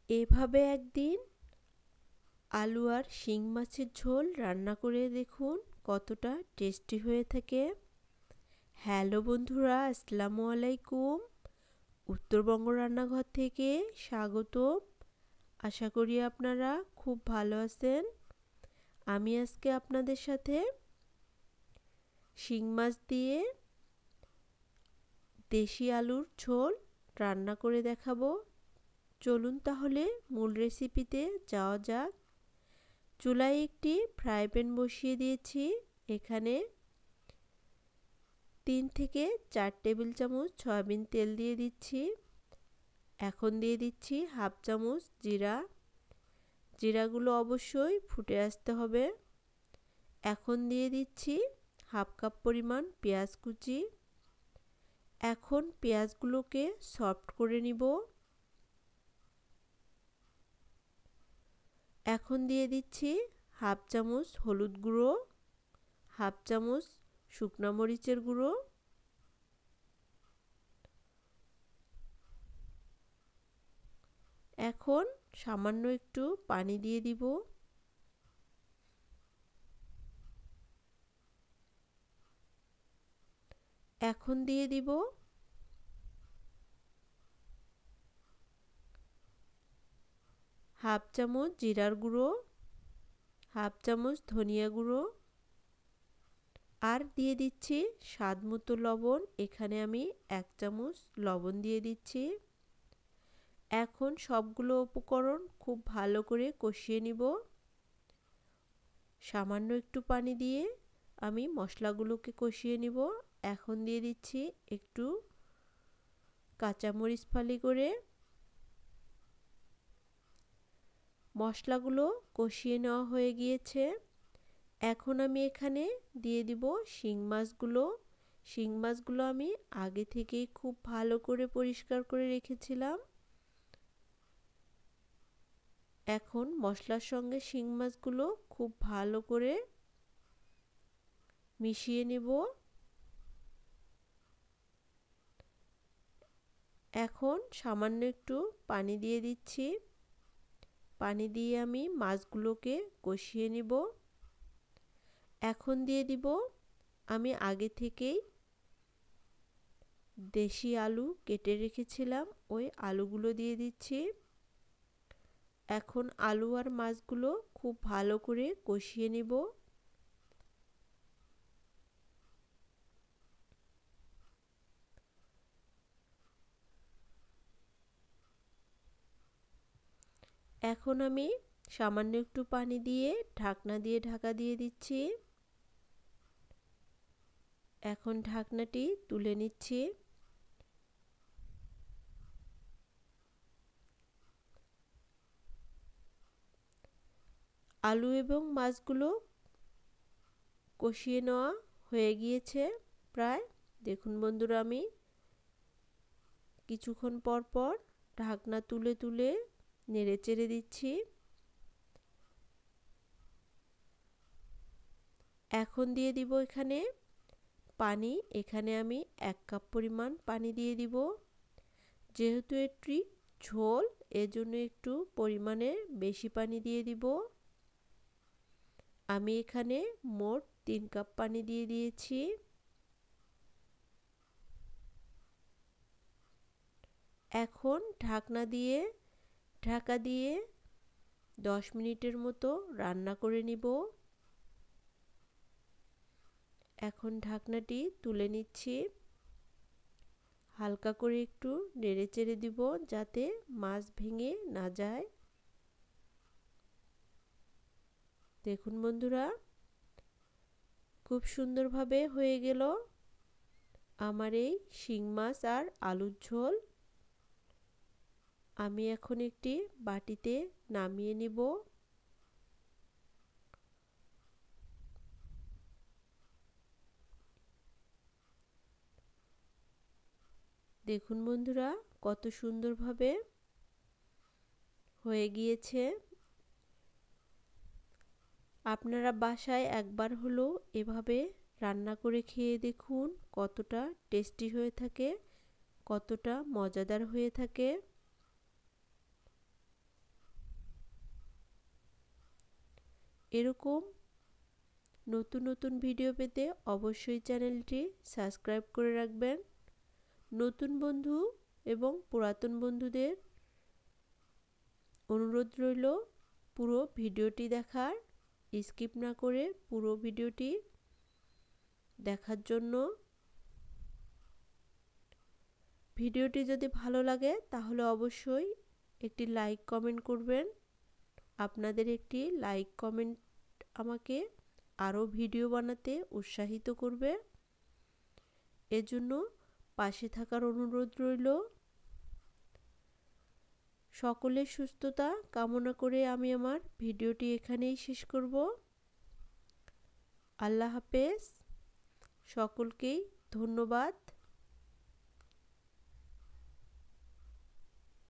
এভাবে একদিন আলু আর শিং মাছের ঝোল রান্না করে দেখুন কতটা টেস্টি হয়ে থাকে। হ্যালো বন্ধুরা, আসসালামু আলাইকুম। উত্তরবঙ্গ রান্নাঘর থেকে স্বাগত। আশা করি আপনারা খুব ভালো আছেন। আমি আজকে আপনাদের সাথে শিং মাছ দিয়ে দেশি আলুর ঝোল রান্না করে দেখাবো। চলুন তাহলে মূল রেসিপিতে যাওয়া যাক। চুলায় একটি ফ্রাই প্যান বসিয়ে দিয়েছি। এখানে 3 থেকে 4 টেবিল চামচ সয়াবিন তেল দিয়ে দিচ্ছি। এখন দিয়ে দিচ্ছি হাফ চামচ জিরা। জিরাগুলো অবশ্যই ফুটে আসতে হবে। এখন দিয়ে দিচ্ছি হাফ কাপ পরিমাণ পেঁয়াজ কুচি। এখন পেঁয়াজগুলোকে সফট করে নিব। এখন দিয়ে দিচ্ছি হাফ চামচ হলুদ গুঁড়ো, হাফ চামচ শুকনা মরিচের গুঁড়ো, এখন সামান্য একটু পানি দিয়ে দিব। এখন দিয়ে দিব হাফ চামচ জিরার গুঁড়ো, হাফ চামচ ধনিয়া গুঁড়ো, আর দিয়ে দিচ্ছি স্বাদ মতো লবণ। এখানে আমি 1 চামচ লবণ দিয়ে দিচ্ছি। এখন সবগুলো উপকরণ খুব ভালো করে কষিয়ে নিব। সামান্য একটু পানি দিয়ে আমি মশলাগুলোকে কষিয়ে নিব। এখন দিয়ে দিচ্ছি একটু কাঁচামরিচ ফালি করে। মশলাগুলো কষিয়ে নেওয়া হয়ে গিয়েছে। এখন আমি এখানে দিয়ে দিব শিং মাছগুলো। শিং মাছগুলো আমি আগে থেকেই খুব ভালো করে পরিষ্কার করে রেখেছিলাম। এখন মশলার সঙ্গে শিং মাছগুলো খুব ভালো করে মিশিয়ে নেব। এখন সামান্য একটু পানি দিয়ে দিচ্ছি। পানি দিয়ে আমি মাছগুলোকে কষিয়ে নিব। এখন দিয়ে দিব আমি আগে থেকেই দেশি আলু কেটে রেখেছিলাম, ওই আলুগুলো দিয়ে দিচ্ছি। এখন আলু আর মাছগুলো খুব ভালো করে কষিয়ে নিব। এখন আমি সামান্য একটু পানি দিয়ে ঢাকনা দিয়ে ঢাকা দিয়ে দিচ্ছি। এখন ঢাকনাটি তুলে নিচ্ছি। আলু এবং মাছগুলো কষিয়ে নেওয়া হয়ে গিয়েছে প্রায়। দেখুন বন্ধুরা, আমি কিছুক্ষণ পর পর ঢাকনা তুলে তুলে নেড়ে চেড়ে দিচ্ছি। এখন দিয়ে দিব এখানে পানি। এখানে আমি 1 কাপ পরিমাণ পানি দিয়ে দিব। যেহেতু এটি ঝোল, এজন্য একটু পরিমাণে বেশি পানি দিয়ে দিব। আমি এখানে মোট 3 কাপ পানি দিয়ে দিয়েছি। এখন ঢাকা দিয়ে 10 মিনিটের মতো রান্না করে নিব। এখন ঢাকনাটি তুলে নিচ্ছি। হালকা করে একটু নেড়ে চেড়ে দিব যাতে মাছ ভেঙে না যায়। দেখুন বন্ধুরা, খুব সুন্দরভাবে হয়ে গেল আমার এই শিং মাছ আর আলুর ঝোল। আমি এখন একটি বাটিতে নামিয়ে নিব। দেখুন বন্ধুরা, কত সুন্দরভাবে হয়ে গিয়েছে। আপনারা বাসায় একবার হলো এভাবে রান্না করে খেয়ে দেখুন কতটা টেস্টি হয়ে থাকে, কতটা মজাদার হয়ে থাকে। এরকম নতুন নতুন ভিডিও পেতে অবশ্যই চ্যানেলটি সাবস্ক্রাইব করে রাখবেন। নতুন বন্ধু এবং পুরাতন বন্ধুদের অনুরোধ রইল পুরো ভিডিওটি দেখার, স্কিপ না করে পুরো ভিডিওটি দেখার জন্য। ভিডিওটি যদি ভালো লাগে তাহলে অবশ্যই একটি লাইক কমেন্ট করবেন। আপনাদের একটি লাইক কমেন্ট আমাকে আরও ভিডিও বানাতে উৎসাহিত করবে। এজন্য পাশে থাকার অনুরোধ রইল। সকলের সুস্থতা কামনা করে আমি আমার ভিডিওটি এখানেই শেষ করব। আল্লাহ হাফেজ। সকলকেই ধন্যবাদ।